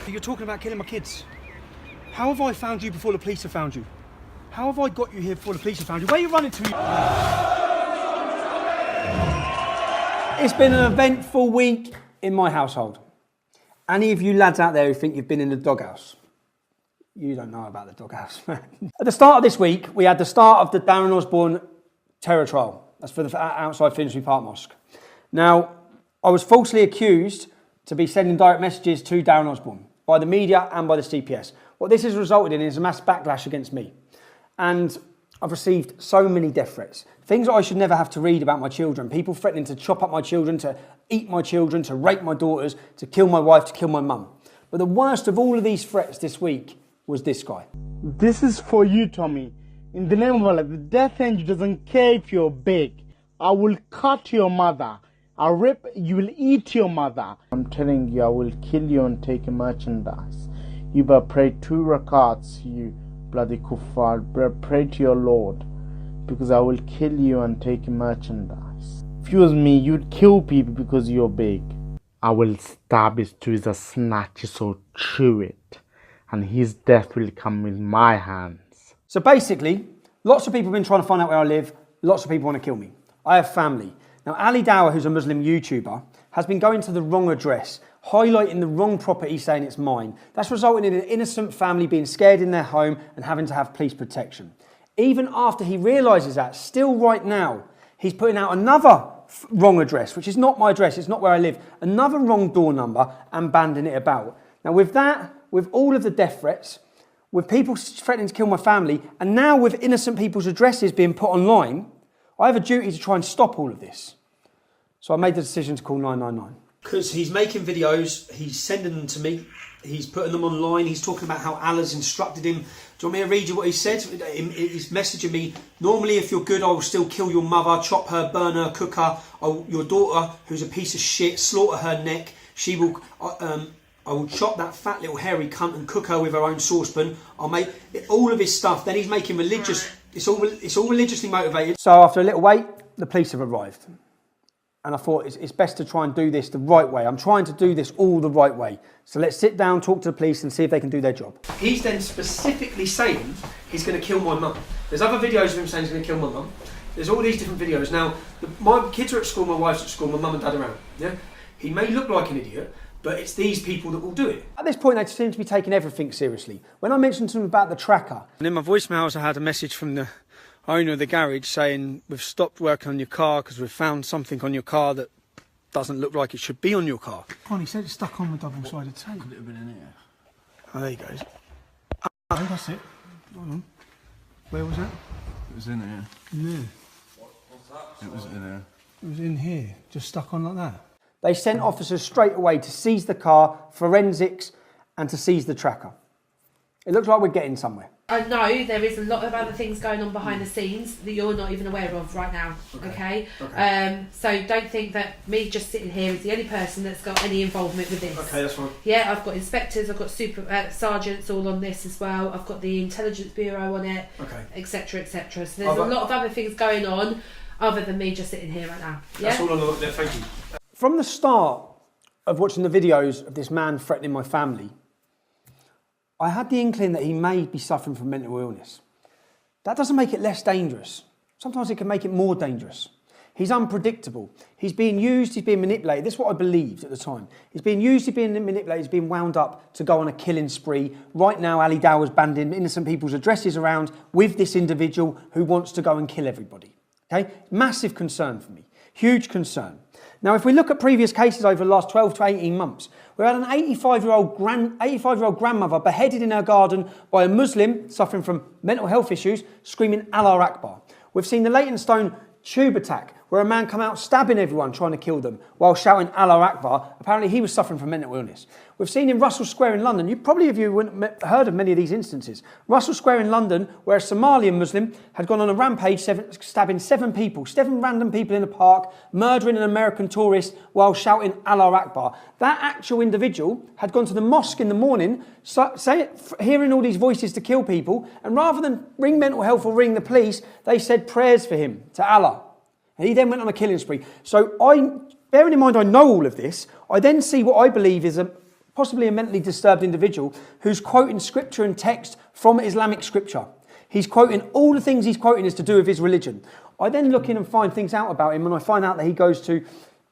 You're talking about killing my kids. How have I found you before the police have found you? How have I got you here before the police have found you? Where are you running to? It's been an eventful week in my household. Any of you lads out there who think you've been in the doghouse? You don't know about the doghouse, man. At the start of this week, we had the start of the Darren Osborne terror trial. That's for the outside Finsbury Park Mosque. Now, I was falsely accused to be sending direct messages to Darren Osborne by the media and by the CPS. What this has resulted in is a mass backlash against me. And I've received so many death threats. Things that I should never have to read about my children. People threatening to chop up my children, to eat my children, to rape my daughters, to kill my wife, to kill my mum. But the worst of all of these threats this week was this guy. This is for you, Tommy. In the name of Allah, the death angel doesn't care if you're big. I will cut your mother. I'll rip, you will eat your mother. I'm telling you, I will kill you and take your merchandise. You better pray 2 rakats, you bloody kuffar. Pray to your Lord, because I will kill you and take your merchandise. If you was me, you'd kill people because you're big. I will stab his tweezers, snatch his soul, chew it, and his death will come with my hands. So basically, lots of people have been trying to find out where I live. Lots of people want to kill me. I have family. Now, Ali Dawah, who's a Muslim YouTuber, has been going to the wrong address, highlighting the wrong property, saying it's mine. That's resulting in an innocent family being scared in their home and having to have police protection. Even after he realises that, still right now, he's putting out another wrong address, which is not my address, it's not where I live, another wrong door number and banding it about. Now with that, with all of the death threats, with people threatening to kill my family, and now with innocent people's addresses being put online, I have a duty to try and stop all of this. So I made the decision to call 999. Because he's making videos, he's sending them to me, he's putting them online, he's talking about how Allah's instructed him. Do you want me to read you what he said? He's messaging me, normally if you're good, I will still kill your mother, chop her, burn her, cook her. Your daughter, who's a piece of shit, slaughter her neck. She will... I will chop that fat little hairy cunt and cook her with her own saucepan. I'll make all of his stuff. Then he's making religious... It's all religiously motivated. So after a little wait, the police have arrived. And I thought it's best to try and do this the right way. I'm trying to do this all the right way. So let's sit down, talk to the police and see if they can do their job. He's then specifically saying he's going to kill my mum. There's other videos of him saying he's going to kill my mum. There's all these different videos. Now, my kids are at school, my wife's at school, my mum and dad are around. Yeah? He may look like an idiot, but it's these people that will do it. At this point, they seem to be taking everything seriously. When I mentioned to them about the tracker... And in my voicemails, I had a message from the owner of the garage saying, we've stopped working on your car because we've found something on your car that doesn't look like it should be on your car. Oh, he said it's stuck on the double-sided tape. Could it have been in here? Oh, there he goes. Oh, that's it. Hold on. Where was that? It was in here. Yeah. What's that? It was in here. It was in here, just stuck on like that. They sent officers straight away to seize the car, forensics, and to seize the tracker. It looks like we're getting somewhere. I know there is a lot of other things going on behind the scenes that you're not even aware of right now, okay? So don't think that me just sitting here is the only person that's got any involvement with this. Okay, that's fine. Yeah, I've got inspectors, I've got sergeants all on this as well, I've got the Intelligence Bureau on it, etc, etc. So there's a lot of other things going on other than me just sitting here right now. Yeah? That's all on the look there, thank you. From the start of watching the videos of this man threatening my family, I had the inkling that he may be suffering from mental illness. That doesn't make it less dangerous. Sometimes it can make it more dangerous. He's unpredictable. He's being used, he's being manipulated. This is what I believed at the time. He's being used, he's being manipulated, he's being wound up to go on a killing spree. Right now, Ali Dawah's banding innocent people's addresses around with this individual who wants to go and kill everybody. Okay? Massive concern for me. Huge concern. Now, if we look at previous cases over the last 12 to 18 months, we had an 85-year-old grandmother beheaded in her garden by a Muslim suffering from mental health issues, screaming Allah Akbar. We've seen the Leytonstone tube attack, where a man come out stabbing everyone trying to kill them while shouting Allah Akbar. Apparently he was suffering from mental illness. We've seen in Russell Square in London, you probably wouldn't heard of many of these instances. Russell Square in London, where a Somalian Muslim had gone on a rampage stabbing 7 random people in a park, murdering an American tourist while shouting Allah Akbar. That actual individual had gone to the mosque in the morning, hearing all these voices to kill people, and rather than ring mental health or ring the police, they said prayers for him to Allah. And he then went on a killing spree. So bearing in mind I know all of this, I then see what I believe is a possibly a mentally disturbed individual who's quoting scripture and text from Islamic scripture. He's quoting, all the things he's quoting is to do with his religion. I then look in and find things out about him, and I find out that he goes to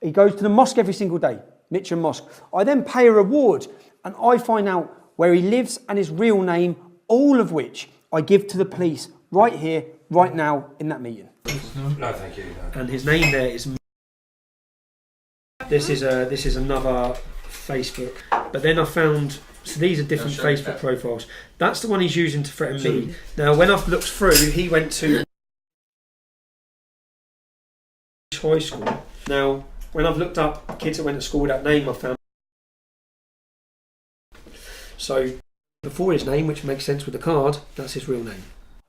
the mosque every single day, Mitcham Mosque. I then pay a reward, and I find out where he lives and his real name, all of which I give to the police right here, right now, in that meeting. No, thank you. No. And his name there is... This is another Facebook. But then I found... So these are different Facebook profiles. That's the one he's using to threaten me. Now, when I've looked through, he went to high school. Now, when I've looked up kids that went to school with that name, I found... So, before his name, which makes sense with the card, that's his real name.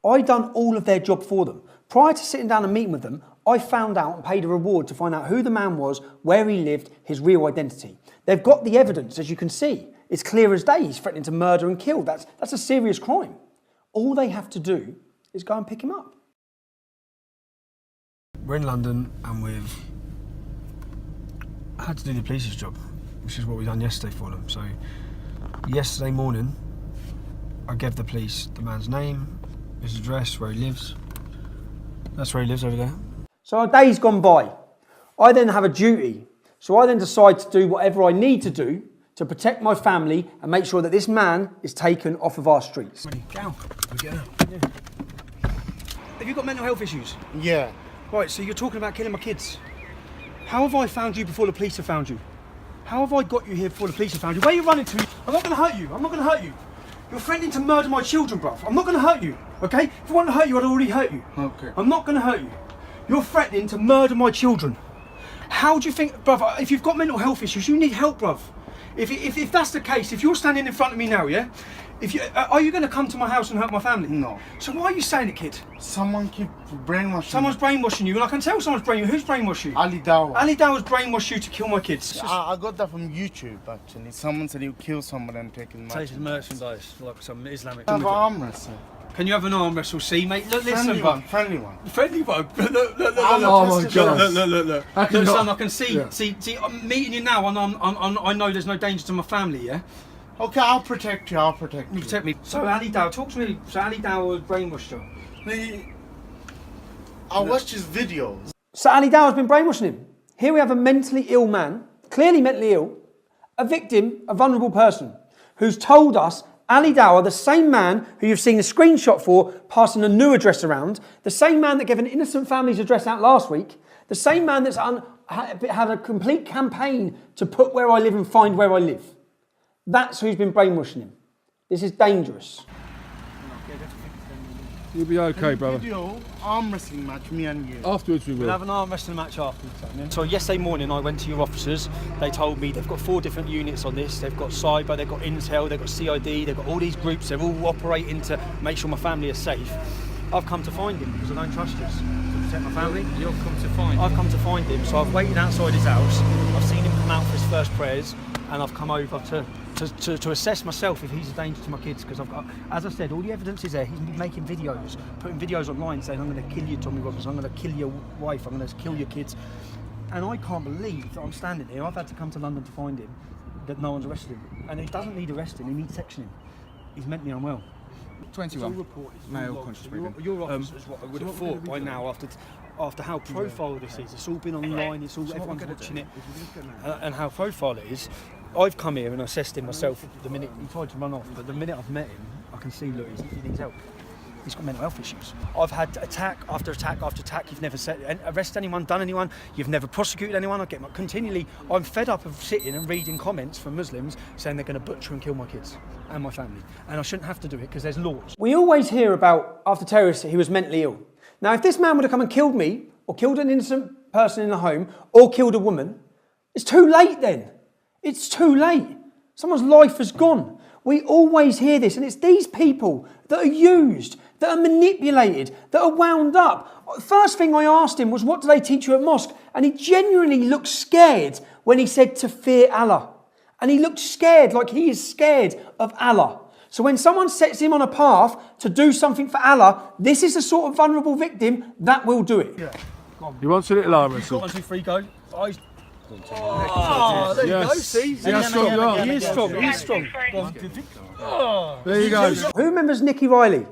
I done all of their job for them. Prior to sitting down and meeting with them, I found out and paid a reward to find out who the man was, where he lived, his real identity. They've got the evidence, as you can see. It's clear as day. He's threatening to murder and kill. That's a serious crime. All they have to do is go and pick him up. We're in London and we've had to do the police's job, which is what we done yesterday for them. So yesterday morning, I gave the police the man's name, his address, where he lives. That's where he lives over there. So our day's gone by. I then have a duty. So I then decide to do whatever I need to do to protect my family and make sure that this man is taken off of our streets. Down. Yeah. Have you got mental health issues? Yeah. Right, so you're talking about killing my kids. How have I found you before the police have found you? How have I got you here before the police have found you? Where are you running to? I'm not going to hurt you. I'm not going to hurt you. You're threatening to murder my children, bruv. I'm not going to hurt you, okay? If I wanted to hurt you, I'd already hurt you. Okay. I'm not going to hurt you. You're threatening to murder my children. How do you think, bruv, if you've got mental health issues, you need help, bruv. If that's the case, if you're standing in front of me now, yeah? Are you going to come to my house and hurt my family? No. So why are you saying it, kid? Someone keep brainwashing. Someone's brainwashing you, and I can tell someone's brainwashing you. Who's brainwashed you? Ali Dawa. Ali Dawa's brainwashed you to kill my kids. I got that from YouTube actually. Someone said he'll kill someone and take his merchandise, like some Islamic. Have an arm wrestle. Can you have an arm wrestle? See, mate. Look, listen, Friendly bro. one. Friendly one. Friendly one. Look. Oh my God. Look. Look, son, I can see. Yeah. See, I'm meeting you now, and I know there's no danger to my family. Yeah. Okay, I'll protect you. I'll protect you. Protect me. So Ali Dawa, talk to me. So Ali Dawa brainwashed you. I watched his videos. So Ali Dawa's been brainwashing him. Here we have a mentally ill man, clearly mentally ill, a victim, a vulnerable person, who's told us Ali Dawa, the same man who you've seen a screenshot for, passing a new address around, the same man that gave an innocent family's address out last week, the same man that's had a complete campaign to put where I live and find where I live. That's who's been brainwashing him. This is dangerous. You'll be okay, brother. Video arm wrestling match, me and you. Afterwards we will. We'll have an arm wrestling match afterwards. Yeah? So yesterday morning I went to your officers. They told me they've got 4 different units on this. They've got cyber, they've got intel, they've got CID, they've got all these groups. They're all operating to make sure my family is safe. I've come to find him because I don't trust us to protect my family. You've come to find I've come to find him. So I've waited outside his house. I've seen him come out for his first prayers, and I've come over to assess myself if he's a danger to my kids, because I've got, as I said, all the evidence is there. He's making videos, putting videos online saying, I'm going to kill you, Tommy Roberts, I'm going to kill your wife, I'm going to kill your kids. And I can't believe that I'm standing here. I've had to come to London to find him, that no one's arrested him. And he doesn't need arresting, he needs sectioning. He's mentally unwell. 21. Male conscious breathing. Your officers, what I would have thought by now, after how profile this is, it's all been online, it's all everyone's watching it, and how profile it is. I've come here and assessed him myself. The minute he tried to run off, but the minute I've met him, I can see, look, he needs help. He's got mental health issues. I've had attack after attack after attack. You've never arrested anyone, done anyone. You've never prosecuted anyone. I get continually. I'm fed up of sitting and reading comments from Muslims saying they're going to butcher and kill my kids and my family, and I shouldn't have to do it because there's laws. We always hear about after terrorists he was mentally ill. Now, if this man would have come and killed me, or killed an innocent person in the home, or killed a woman, it's too late then. It's too late. Someone's life has gone. We always hear this, and it's these people that are used, that are manipulated, that are wound up. First thing I asked him was, what do they teach you at mosque? And he genuinely looked scared when he said to fear Allah. And he looked scared, like he is scared of Allah. So when someone sets him on a path to do something for Allah, this is the sort of vulnerable victim that will do it. Yeah. He wants a little arm wrestle. 1, 2, 3, go. Eyes Oh, there you go. See how strong you are. He is strong. He is strong. There you go. Who remembers Nicky Riley?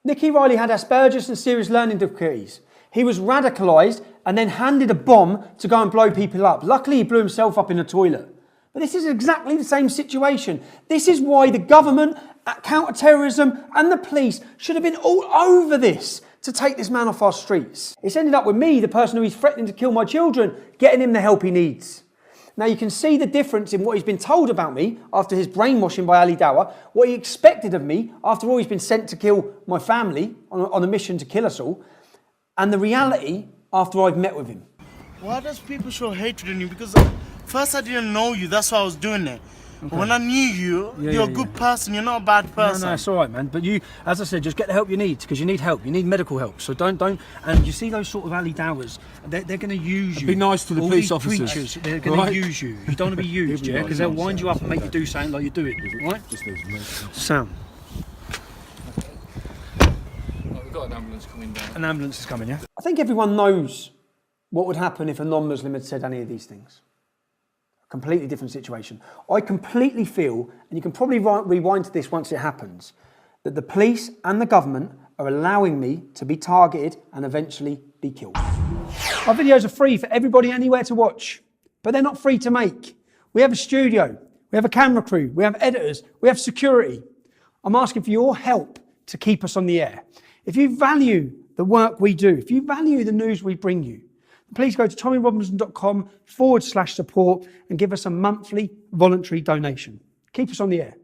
Nicky Riley had Asperger's and serious learning difficulties. He was radicalised and then handed a bomb to go and blow people up. Luckily, he blew himself up in a toilet. But this is exactly the same situation. This is why the government, counter-terrorism and the police should have been all over this to take this man off our streets. It's ended up with me, the person who is threatening to kill my children, getting him the help he needs. Now you can see the difference in what he's been told about me after his brainwashing by Ali Dawah, what he expected of me after all he's been sent to kill my family on a mission to kill us all, and the reality after I've met with him. Why does people show hatred in you? Because first I didn't know you, that's why I was doing it. Okay. When I knew you, you're a good person, you're not a bad person. No, it's all right, man. But you, as I said, just get the help you need, because you need help. You need medical help. So don't. And you see those sort of Ali Dawahs, they're going to use you. Be nice to the all police these officers. Creatures, they're going to use you. You don't want to be used, yeah? Because they'll wind you up and make you do something like you do it, right? Sam. We've got an ambulance coming down. An ambulance is coming, yeah? I think everyone knows what would happen if a non-Muslim had said any of these things. Completely different situation. I completely feel, and you can probably rewind to this once it happens, that the police and the government are allowing me to be targeted and eventually be killed. Our videos are free for everybody anywhere to watch, but they're not free to make. We have a studio, we have a camera crew, we have editors, we have security. I'm asking for your help to keep us on the air. If you value the work we do, if you value the news we bring you, please go to tommyrobinson.com/support and give us a monthly voluntary donation. Keep us on the air.